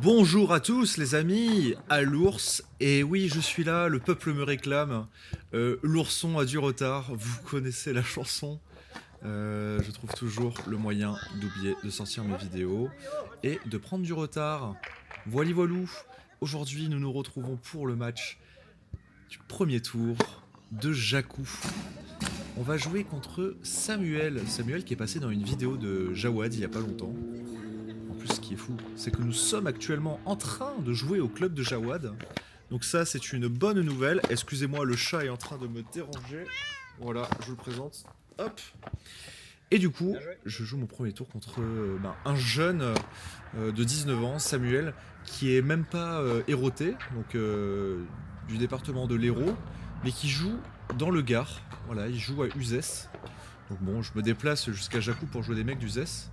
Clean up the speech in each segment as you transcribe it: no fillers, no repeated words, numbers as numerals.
Bonjour à tous les amis, à l'ours, et oui je suis là, le peuple me réclame, l'ourson a du retard, vous connaissez la chanson, je trouve toujours le moyen d'oublier de sortir mes vidéos et de prendre du retard. Voili voilou, aujourd'hui nous nous retrouvons pour le match du premier tour de Jakku. On va jouer contre Samuel qui est passé dans une vidéo de Jawad il y a pas longtemps. En plus, ce qui est fou, c'est que nous sommes actuellement en train de jouer au club de Jawad. Donc ça, c'est une bonne nouvelle. Excusez-moi, le chat est en train de me déranger. Voilà, je vous le présente. Hop. Et du coup, je joue mon premier tour contre un jeune de 19 ans, Samuel, qui est même pas héroté, donc du département de l'Hérault, mais qui joue dans le Gard. Voilà, il joue à Uzès. Donc bon, je me déplace jusqu'à Jakku pour jouer des mecs d'Uzès.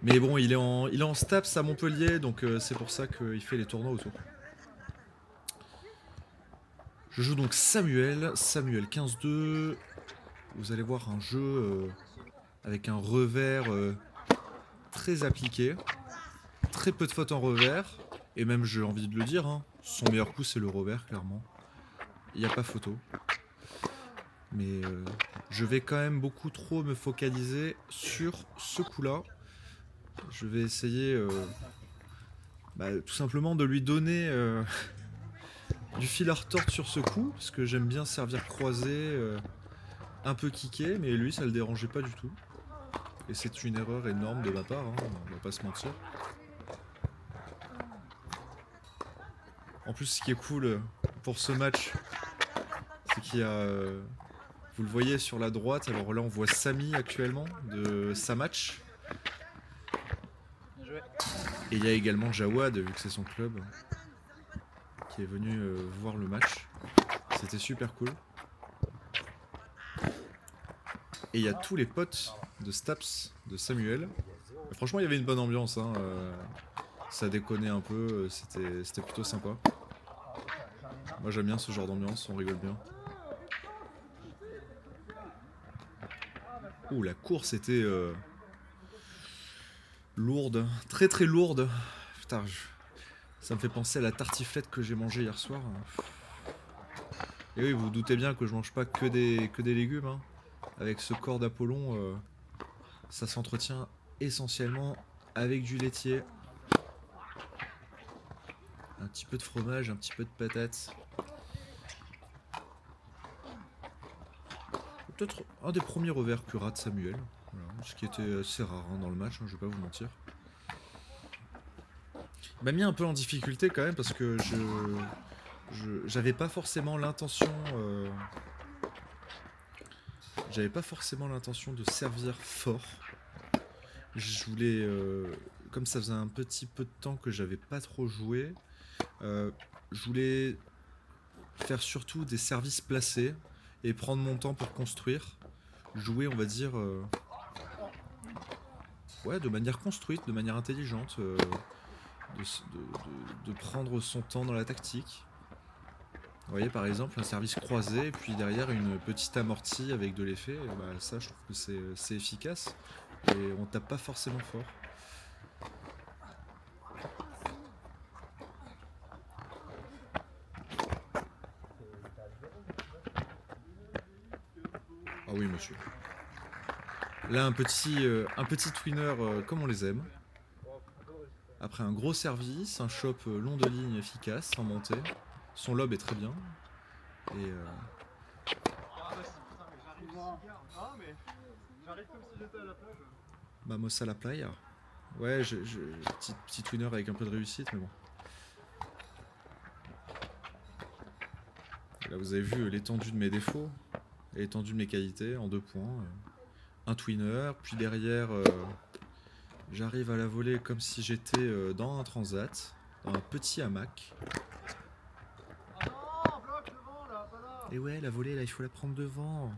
Mais bon, il est en Staps à Montpellier, donc c'est pour ça qu'il fait les tournois autour. Je joue donc Samuel 15-2. Vous allez voir un jeu avec un revers très appliqué. Très peu de fautes en revers. Et même, j'ai envie de le dire, hein, son meilleur coup c'est le revers, clairement. Il n'y a pas photo. Mais je vais quand même beaucoup trop me focaliser sur ce coup-là. Je vais essayer tout simplement de lui donner du fil à retordre sur ce coup, parce que j'aime bien servir croisé, un peu kické, mais lui ça le dérangeait pas du tout. Et c'est une erreur énorme de ma part, hein, on va pas se mentir. En plus, ce qui est cool pour ce match, c'est qu'il y a... vous le voyez sur la droite, alors là on voit Samy actuellement, de Samatch. Et il y a également Jawad, vu que c'est son club, qui est venu voir le match. C'était super cool. Et il y a tous les potes de Staps, de Samuel. Et franchement, il y avait une bonne ambiance, hein, ça déconnait un peu, c'était plutôt sympa. Moi j'aime bien ce genre d'ambiance, on rigole bien. Ouh, la course était lourde, très très lourde. Putain, ça me fait penser à la tartiflette que j'ai mangée hier soir. Et oui, vous vous doutez bien que je mange pas que des légumes, hein. Avec ce corps d'Apollon, ça s'entretient essentiellement avec du laitier. Un petit peu de fromage, un petit peu de patates. Peut-être un des premiers revers que rate Samuel. Voilà, ce qui était assez rare hein, dans le match, hein, je vais pas vous mentir. Il m'a mis un peu en difficulté quand même parce que j'avais pas forcément l'intention de servir fort. Je voulais, comme ça faisait un petit peu de temps que j'avais pas trop joué, je voulais faire surtout des services placés et prendre mon temps pour construire. Jouer, on va dire, ouais, de manière construite, de manière intelligente, de prendre son temps dans la tactique. Vous voyez par exemple un service croisé et puis derrière une petite amortie avec de l'effet, bah, ça je trouve que c'est efficace et on tape pas forcément fort. Ah oui monsieur. Là un petit twinner comme on les aime. Après un gros service, un chop long de ligne efficace en montée. Son lob est très bien. Et Vamos à la playa. Ouais, petit twinner avec un peu de réussite, mais bon. Là, vous avez vu l'étendue de mes défauts, l'étendue de mes qualités en 2 points. Un twinner, puis derrière, j'arrive à la voler comme si j'étais dans un transat, dans un petit hamac. Et ouais, la volée, là, il faut la prendre devant.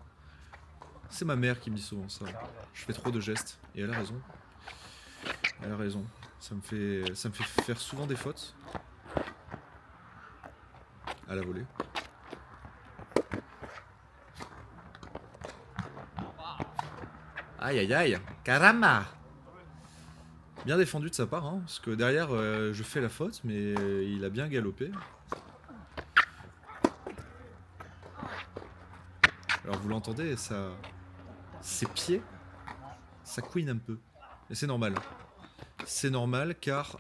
C'est ma mère qui me dit souvent ça. Je fais trop de gestes, et elle a raison. Elle a raison. Ça me fait faire souvent des fautes. À la volée. Aïe aïe aïe, caramba! Bien défendu de sa part, hein, parce que derrière, je fais la faute, mais il a bien galopé. Alors vous l'entendez, ses pieds, ça couine un peu. Et c'est normal. C'est normal car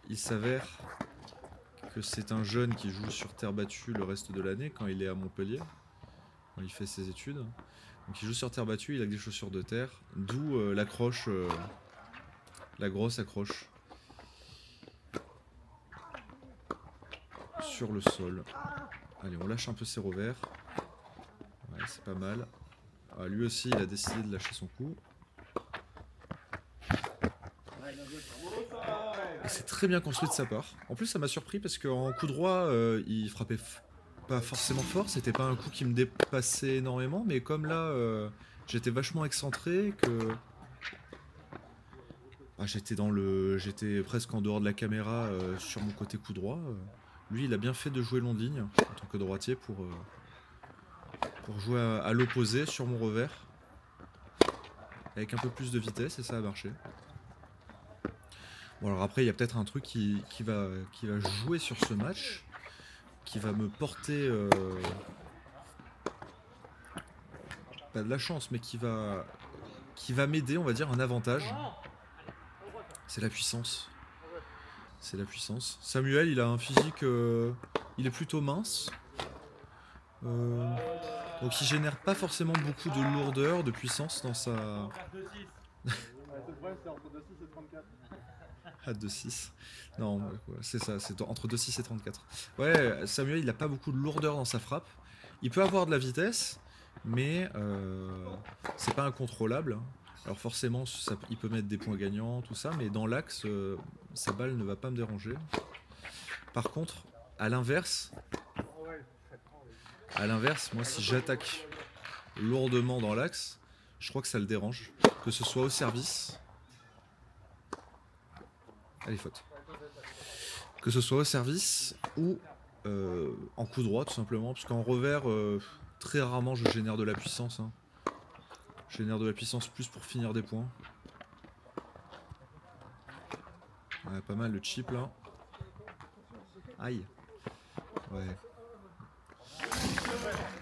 il s'avère que c'est un jeune qui joue sur terre battue le reste de l'année quand il est à Montpellier, quand il fait ses études. Donc il joue sur terre battue, il a des chaussures de terre, d'où l'accroche, la grosse accroche sur le sol. Allez, on lâche un peu ses revers. Ouais, c'est pas mal. Ah, lui aussi, il a décidé de lâcher son coup. Et c'est très bien construit de sa part. En plus, ça m'a surpris parce qu'en coup droit, il frappait pas forcément fort. C'était pas un coup qui me dépassait énormément, mais comme là, j'étais vachement excentré, que j'étais presque en dehors de la caméra sur mon côté coup droit. Lui, il a bien fait de jouer Londine en tant que droitier pour jouer à l'opposé sur mon revers avec un peu plus de vitesse et ça a marché. Bon, alors après, il y a peut-être un truc qui va jouer sur ce match, qui va me porter pas de la chance, mais qui va m'aider, on va dire, un avantage. C'est la puissance. C'est la puissance. Samuel, il a un physique, il est plutôt mince. Donc il génère pas forcément beaucoup de lourdeur, de puissance dans sa... Ah, 2,6. Non, ouais, c'est ça, c'est entre 2,6 et 34. Ouais, Samuel, il a pas beaucoup de lourdeur dans sa frappe. Il peut avoir de la vitesse, mais c'est pas incontrôlable. Alors forcément, il peut mettre des points gagnants, tout ça, mais dans l'axe, sa balle ne va pas me déranger. Par contre, à l'inverse, moi, si j'attaque lourdement dans l'axe, je crois que ça le dérange. Que ce soit au service... Allez, faute. Que ce soit au service ou en coup droit, tout simplement. Parce qu'en revers, très rarement, je génère de la puissance. Hein. Je génère de la puissance plus pour finir des points. Ouais, pas mal le chip, là. Aïe. Ouais.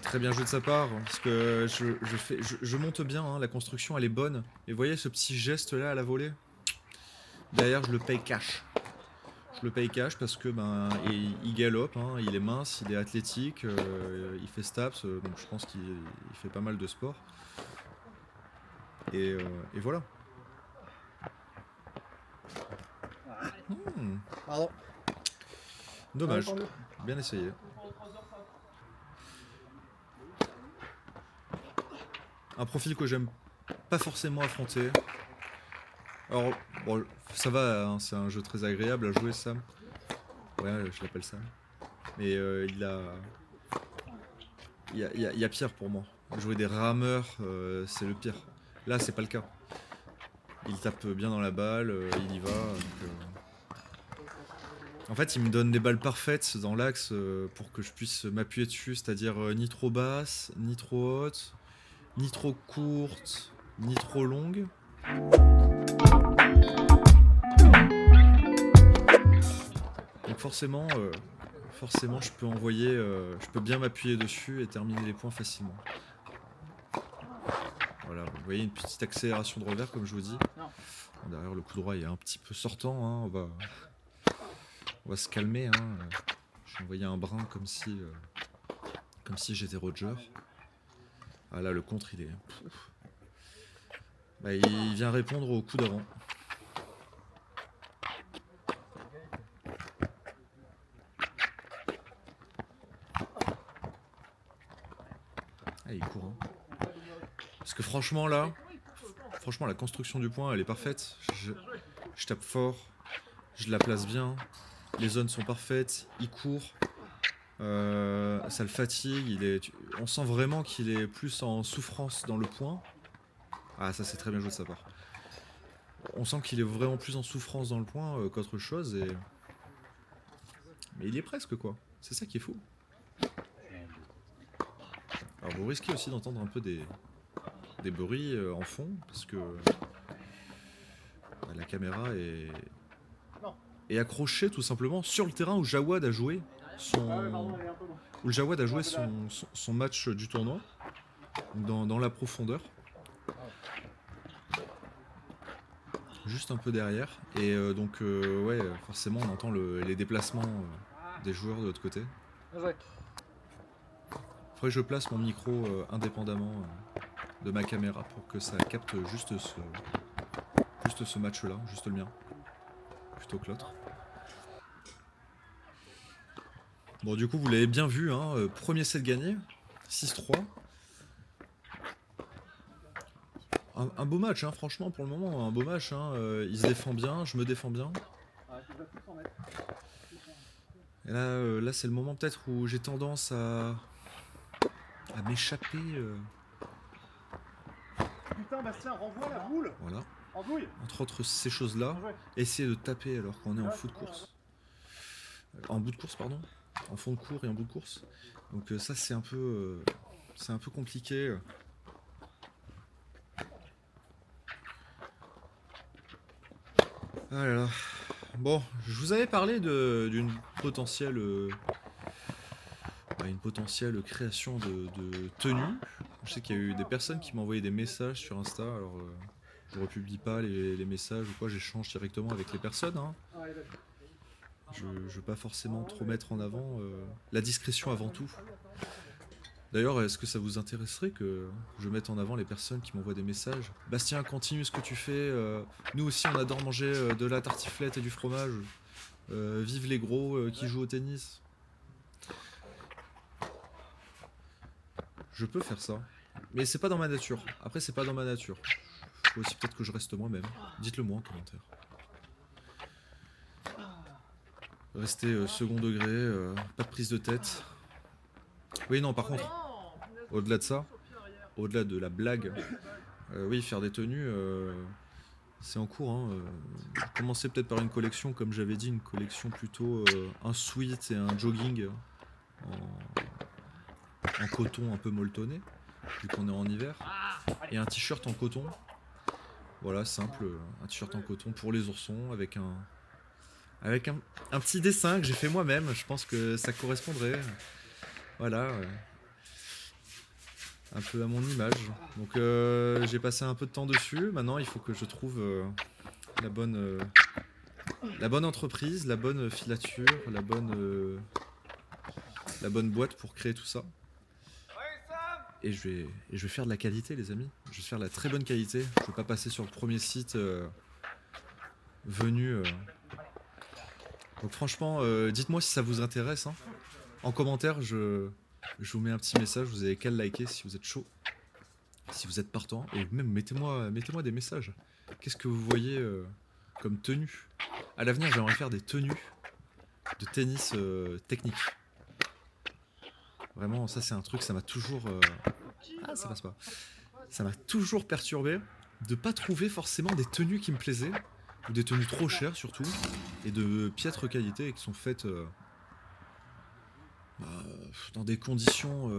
Très bien joué de sa part, parce que je monte bien, hein, la construction elle est bonne. Et vous voyez ce petit geste là à la volée? Derrière, je le paye cash. Je le paye cash parce que il galope, hein, il est mince, il est athlétique, il fait Staps, donc je pense qu'il fait pas mal de sport. Et voilà. Pardon. Dommage. Bien essayé. Un profil que j'aime pas forcément affronter. Alors, bon, ça va, hein, c'est un jeu très agréable à jouer, Sam. Ouais, je l'appelle Sam. Mais il y a pire pour moi. Jouer des rameurs, c'est le pire. Là, c'est pas le cas. Il tape bien dans la balle, il y va. En fait, il me donne des balles parfaites dans l'axe pour que je puisse m'appuyer dessus, c'est-à-dire ni trop basse, ni trop haute, ni trop courte, ni trop longue. Donc forcément, je peux envoyer, je peux bien m'appuyer dessus et terminer les points facilement. Voilà, vous voyez une petite accélération de revers comme je vous dis. Bon, derrière le coup droit il est un petit peu sortant, hein, on va se calmer. Hein. Je vais envoyer un brin comme si j'étais Roger. Ah là le contre il est... Bah, il vient répondre au coup d'avant. Ah, il court. Hein. Parce que franchement là, la construction du point elle est parfaite. Je tape fort, je la place bien, les zones sont parfaites, il court, ça le fatigue, on sent vraiment qu'il est plus en souffrance dans le point. Ah ça c'est très bien joué de sa part. On sent qu'il est vraiment plus en souffrance dans le point qu'autre chose mais il y est presque quoi, c'est ça qui est fou. Alors vous risquez aussi d'entendre un peu des bruits en fond parce que la caméra est accrochée tout simplement sur le terrain où Jawad a joué son match du tournoi, dans la profondeur. Juste un peu derrière. Et donc, ouais, forcément, on entend les déplacements des joueurs de l'autre côté. Faudrait que je place mon micro indépendamment de ma caméra pour que ça capte juste ce match-là, juste le mien, plutôt que l'autre. Bon, du coup, vous l'avez bien vu, hein, premier set gagné, 6-3. Un beau match, hein, franchement, pour le moment, un beau match. Hein, il se défend bien, je me défends bien. Et là c'est le moment peut-être où j'ai tendance à m'échapper. Putain, Bastien, renvoie la boule. Voilà. Entre autres ces choses-là, essayer de taper alors qu'on est en bout de course. En bout de course, pardon. En fond de cours et en bout de course. Donc ça c'est un peu compliqué. Ah là là. Bon, je vous avais parlé d'une potentielle création de tenue. Je sais qu'il y a eu des personnes qui m'ont envoyé des messages sur Insta. Alors je republie pas les messages ou quoi, j'échange directement avec les personnes. Hein. Je veux pas forcément trop mettre en avant la discrétion avant tout. D'ailleurs, est-ce que ça vous intéresserait que je mette en avant les personnes qui m'envoient des messages? Bastien, continue ce que tu fais. Nous aussi, on adore manger de la tartiflette et du fromage. Vive les gros qui jouent au tennis. Je peux faire ça. Mais c'est pas dans ma nature. Après, c'est pas dans ma nature. Faut aussi peut-être que je reste moi-même. Dites-le moi en commentaire. Restez second degré, pas de prise de tête. Oui, non, par contre, au-delà de ça, au-delà de la blague, oui, faire des tenues, c'est en cours. Hein, commencer peut-être par une collection, comme j'avais dit, une collection plutôt un sweat et un jogging en coton un peu molletonné, vu qu'on est en hiver, et un t-shirt en coton. Voilà, simple, un t-shirt en coton pour les oursons, avec un petit dessin que j'ai fait moi-même. Je pense que ça correspondrait. Voilà. Un peu à mon image. Donc j'ai passé un peu de temps dessus. Maintenant, il faut que je trouve la bonne entreprise, la bonne filature, la bonne boîte pour créer tout ça. Et je vais faire de la qualité, les amis. Je vais faire de la très bonne qualité. Je vais pas passer sur le premier site venu. Donc franchement, dites-moi si ça vous intéresse. Hein. En commentaire, je vous mets un petit message. Vous avez qu'à le liker si vous êtes chaud, si vous êtes partant. Et même mettez-moi des messages. Qu'est-ce que vous voyez comme tenue? À l'avenir, j'aimerais faire des tenues de tennis technique. Vraiment, ça c'est un truc, ça m'a toujours... Ah, ça passe pas. Ça m'a toujours perturbé de pas trouver forcément des tenues qui me plaisaient, ou des tenues trop chères surtout, et de piètre qualité et qui sont faites dans des conditions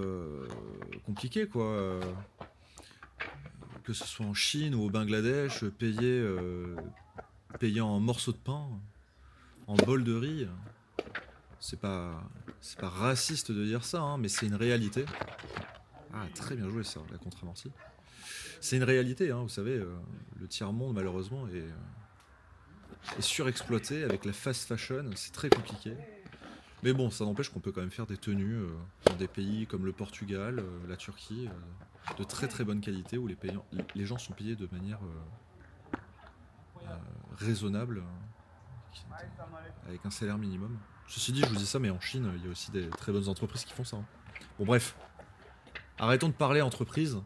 compliquées, quoi. Que ce soit en Chine ou au Bangladesh, payé en morceaux de pain, en bol de riz. C'est pas raciste de dire ça, hein, mais c'est une réalité. Ah, très bien joué ça, la contre-amortie. C'est une réalité, hein, vous savez, le tiers-monde malheureusement est surexploité avec la fast fashion, c'est très compliqué. Mais bon, ça n'empêche qu'on peut quand même faire des tenues dans des pays comme le Portugal, la Turquie, de très très bonne qualité, où les gens sont payés de manière raisonnable, avec un salaire minimum. Ceci dit, je vous dis ça, mais en Chine, il y a aussi des très bonnes entreprises qui font ça. Hein. Bon bref, arrêtons de parler entreprise.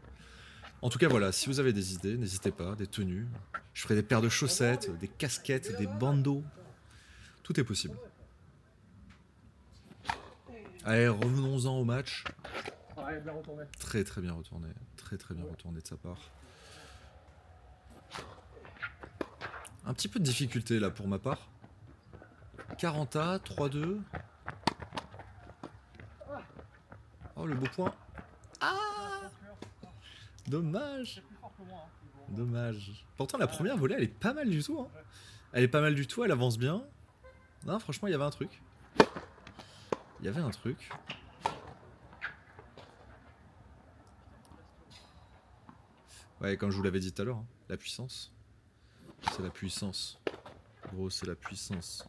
En tout cas, voilà, si vous avez des idées, n'hésitez pas, des tenues. Je ferai des paires de chaussettes, des casquettes, des bandeaux. Tout est possible. Allez, revenons-en au match. Très très bien retourné. Très très bien retourné de sa part. Un petit peu de difficulté là pour ma part. 40A, 3-2. Oh le beau point. Ah, dommage. Dommage. Pourtant, la première volée, elle est pas mal du tout. Hein. Elle est pas mal du tout, elle avance bien. Non, franchement, il y avait un truc. Il y avait un truc. Ouais, comme je vous l'avais dit tout à l'heure, hein, la puissance. C'est la puissance. Gros, c'est la puissance.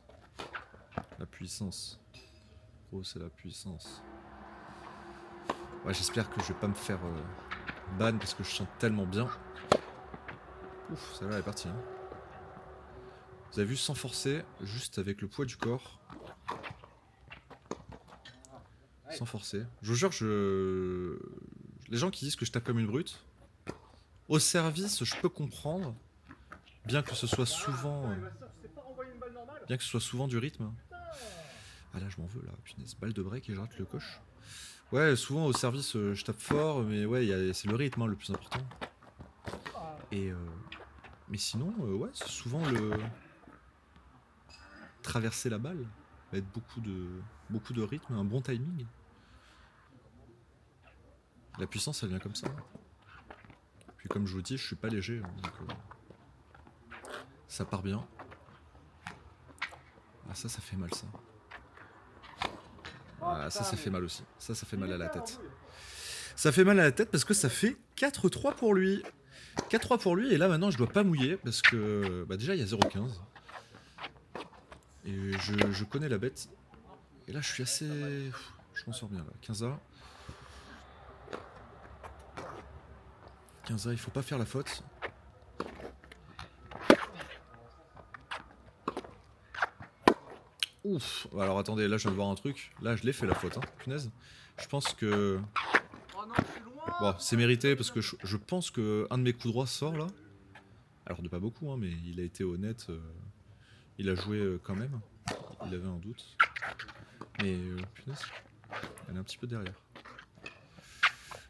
La puissance. Gros, c'est la puissance. Ouais, j'espère que je vais pas me faire ban parce que je chante tellement bien. Ouf, celle-là elle est partie. Hein. Vous avez vu, sans forcer, juste avec le poids du corps. Sans forcer. Je vous jure, les gens qui disent que je tape comme une brute, au service, je peux comprendre, bien que ce soit souvent, bien que ce soit souvent du rythme. Ah là, je m'en veux là, punaise, balle de break et je rate le coche. Ouais, souvent au service, je tape fort, mais ouais, c'est le rythme hein, le plus important. Et mais sinon, ouais, c'est souvent le traverser la balle va être beaucoup de rythme, un bon timing. La puissance, elle vient comme ça. Puis comme je vous dis, je suis pas léger, hein, donc ça part bien. Ah ça fait mal ça. Ah ça fait mal aussi. Ça fait mal à la tête. Ça fait mal à la tête parce que ça fait 4-3 pour lui. 4-3 pour lui et là maintenant je dois pas mouiller parce que bah déjà il y a 0,15. Et je connais la bête. Et là je suis assez... Je m'en sors bien là. 15A. 15A, il faut pas faire la faute. Ouf. Alors attendez, là je viens de voir un truc. Là je l'ai fait la faute, hein. Punaise. Je pense que... Bon, c'est mérité parce que je pense que un de mes coups droits sort là. Alors de pas beaucoup, hein, mais il a été honnête. Il a joué quand même. Il avait un doute. Mais punaise, elle est un petit peu derrière.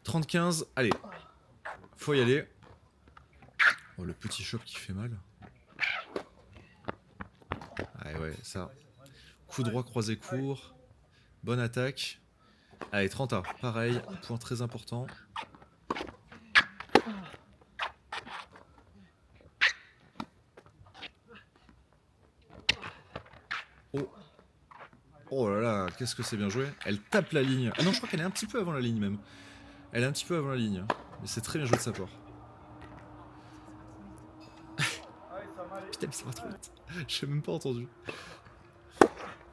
30-15, allez. Faut y aller. Oh, le petit chop qui fait mal. Ah ouais, ça. Coup droit croisé court. Bonne attaque. Allez, 30A, pareil. Point très important. Oh. Oh là là, qu'est-ce que c'est bien joué. Elle tape la ligne. Ah non, je crois qu'elle est un petit peu avant la ligne même. Elle est un petit peu avant la ligne. Mais c'est très bien joué de sa part. Putain, mais ça va trop vite. J'ai même pas entendu.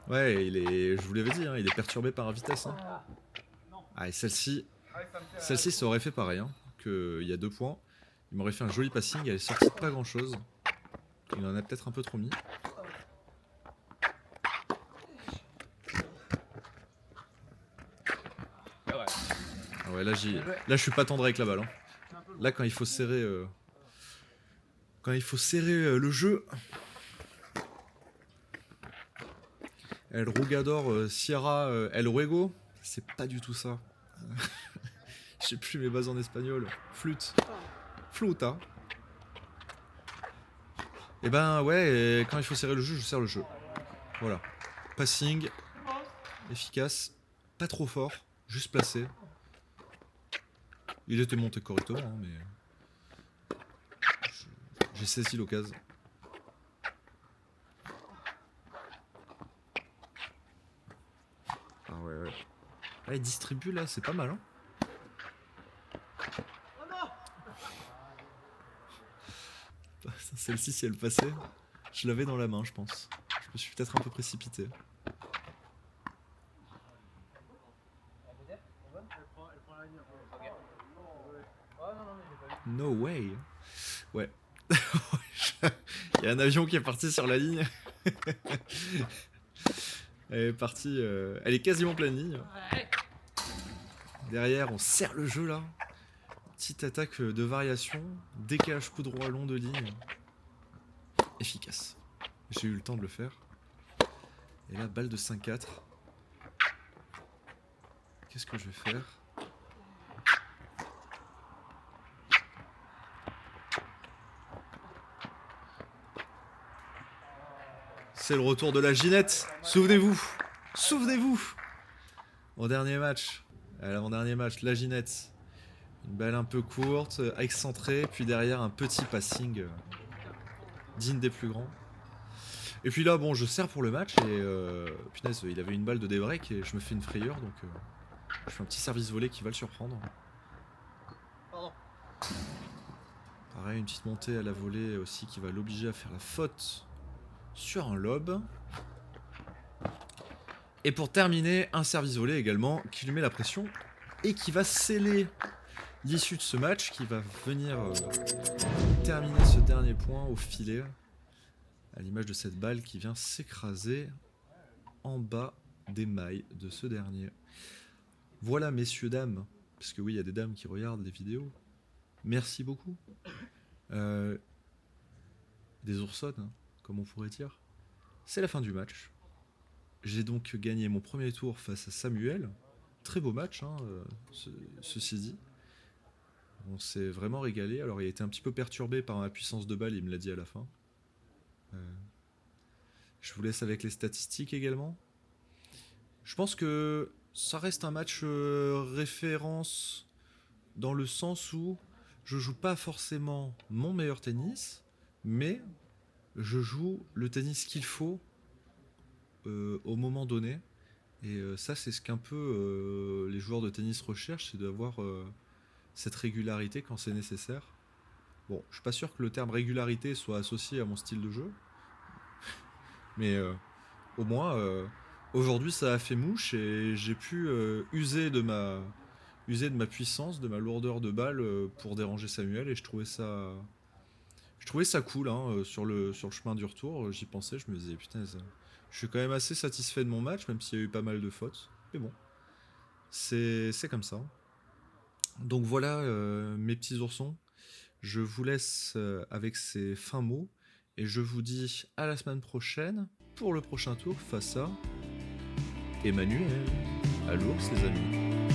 Ouais, je vous l'avais dit, hein, il est perturbé par la vitesse. Hein. Ah, et celle-ci, ça aurait fait pareil. Hein, il y a 2 points. Il m'aurait fait un joli passing, elle est sortie de pas grand-chose. Il en a peut-être un peu trop mis. Ah ouais, là je suis pas tendre avec la balle. Hein. Là, quand il faut serrer, le jeu. El Rugador Sierra El Ruego, c'est pas du tout ça. Je sais plus mes bases en espagnol. Flûte. Flauta. Et ben ouais, quand il faut serrer le jeu, je serre le jeu. Voilà. Passing. Efficace. Pas trop fort. Juste placé. Il était monté correctement, hein, mais... J'ai saisi l'occasion. Ah ouais. Ah, il distribue là, c'est pas mal, hein. Celle-ci, si elle passait, je l'avais dans la main, je pense. Je me suis peut-être un peu précipité. No way. Ouais. Il y a un avion qui est parti sur la ligne. Elle est partie. Elle est quasiment pleine ligne. Derrière, on serre le jeu là. Petite attaque de variation. Décalage coup droit long de ligne. Efficace. J'ai eu le temps de le faire. Et là, balle de 5-4. Qu'est-ce que je vais faire ? C'est le retour de la Ginette. Souvenez-vous. Souvenez-vous. Au dernier match. À l'avant-dernier match, la Ginette. Une balle un peu courte, excentrée, puis derrière un petit passing digne des plus grands. Et puis là, bon, je sers pour le match et punaise, il avait une balle de débreak et je me fais une frayeur, donc je fais un petit service volé qui va le surprendre. Pareil, une petite montée à la volée aussi qui va l'obliger à faire la faute sur un lob. Et pour terminer, un service volé également qui lui met la pression et qui va sceller l'issue de ce match, qui va venir terminer ce dernier point au filet, à l'image de cette balle qui vient s'écraser en bas des mailles de ce dernier. Voilà, messieurs, dames, parce que oui, il y a des dames qui regardent les vidéos. Merci beaucoup. Des oursonnes, hein, comme on pourrait dire. C'est la fin du match. J'ai donc gagné mon premier tour face à Samuel. Très beau match, hein, ceci dit. On s'est vraiment régalé. Alors il a été un petit peu perturbé par ma puissance de balle, il me l'a dit à la fin. Je vous laisse avec les statistiques également. Je pense que ça reste un match référence dans le sens où je joue pas forcément mon meilleur tennis, mais je joue le tennis qu'il faut au moment donné. Et ça, c'est ce qu'un peu les joueurs de tennis recherchent, c'est d'avoir cette régularité quand c'est nécessaire. Bon, je suis pas sûr que le terme régularité soit associé à mon style de jeu, mais au moins, aujourd'hui, ça a fait mouche et j'ai pu user de ma puissance, de ma lourdeur de balle pour déranger Samuel, et je trouvais ça cool, hein, sur le chemin du retour. J'y pensais, je me disais putain, je suis quand même assez satisfait de mon match, même s'il y a eu pas mal de fautes, mais bon, c'est comme ça. Donc voilà, mes petits oursons, je vous laisse avec ces fins mots et je vous dis à la semaine prochaine pour le prochain tour face à Emmanuel. À l'ours, les amis.